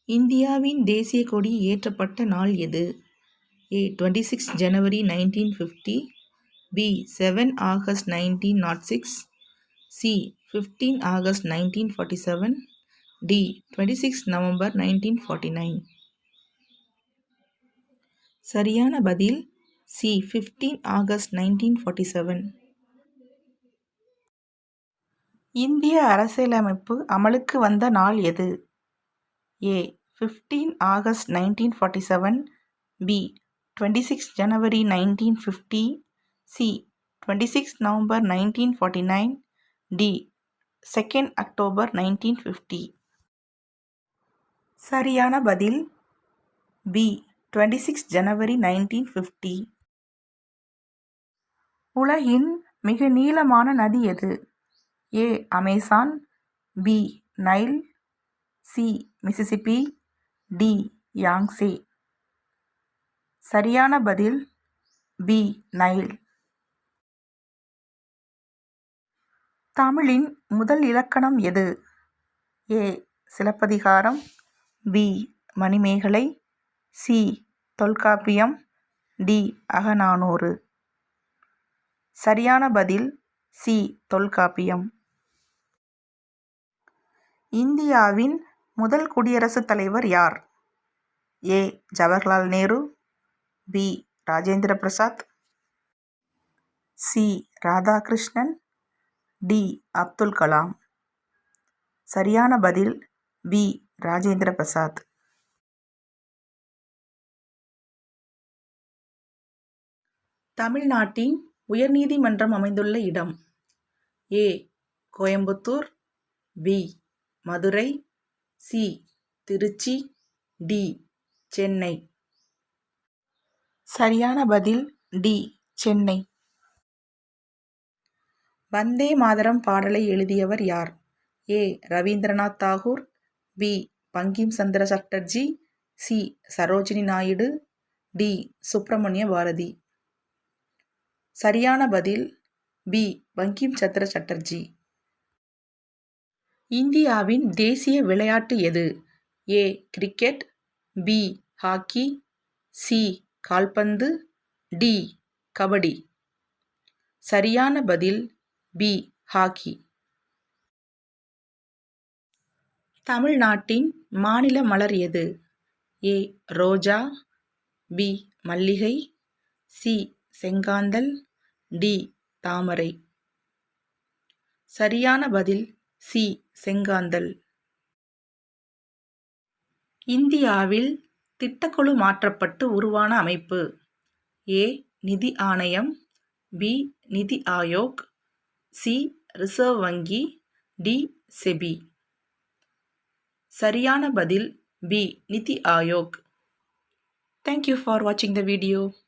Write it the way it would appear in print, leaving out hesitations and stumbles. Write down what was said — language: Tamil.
இந்தியாவின் தேசிய கொடி ஏற்றப்பட்ட நாள் எது? A. 26 January 1950, B. 7 August 1906, C. 15 August 1947, D. 26 November 1949. சரியான பதில் C. 15 August 1947. இந்திய அரசியலமைப்பு அமலுக்கு வந்த நாள் எது? A. 15 August 1947, B. 26 January 1950, C. 26 November 1949, D. 2 October 1950. சரியான பதில் B. 26 January 1950. உலகின் மிக நீளமான நதி எது? A. Amazon, B. Nile, C. Mississippi, D. Yangtze. சரியான பதில் B. நைல். தமிழின் முதல் இலக்கணம் எது? A. Silappatikaram, B. Manimekalai, C. Tolkappiyam, D. Akananuru. சரியான பதில் C. தொல்காப்பியம். இந்தியாவின் முதல் குடியரசுத் தலைவர் யார்? A. Jawaharlal Nehru, B. Rajendra Prasad, C. Radhakrishnan, D. Abdul Kalam. சரியான பதில் B. ராஜேந்திர பிரசாத். தமிழ்நாட்டின் உயர்நீதிமன்றம் அமைந்துள்ள இடம்? A. Coimbatore, B. Madurai, C. Trichy, D. Chennai. சரியான பதில் D. சென்னை. வந்தே மாதரம் பாடலை எழுதியவர் யார்? A. Rabindranath Tagore, B. Bankim Chandra Chatterjee, C. Sarojini Naidu, D. Subramaniya Bharathi. சரியான பதில் B. பங்கிம் சந்திர சட்டர்ஜி. இந்தியாவின் தேசிய விளையாட்டு எது? A. Cricket, B. Hockey, C. கால்பந்து, D. கபடி. சரியான பதில் B. ஹாக்கி. தமிழ்நாட்டின் மாநில மலர் எது? A. Roja, B. மல்லிகை, C. செங்காந்தள், D. தாமரை. சரியான பதில் C. செங்காந்தள். இந்தியாவில் திட்டக்குழு மாற்றப்பட்டு உருவான அமைப்பு? A. நிதி ஆணையம், B. நிதி ஆயோக், C. ரிசர்வ் வங்கி, D. செபி. சரியான பதில் B. நிதி Aayog. Thank you for watching the video.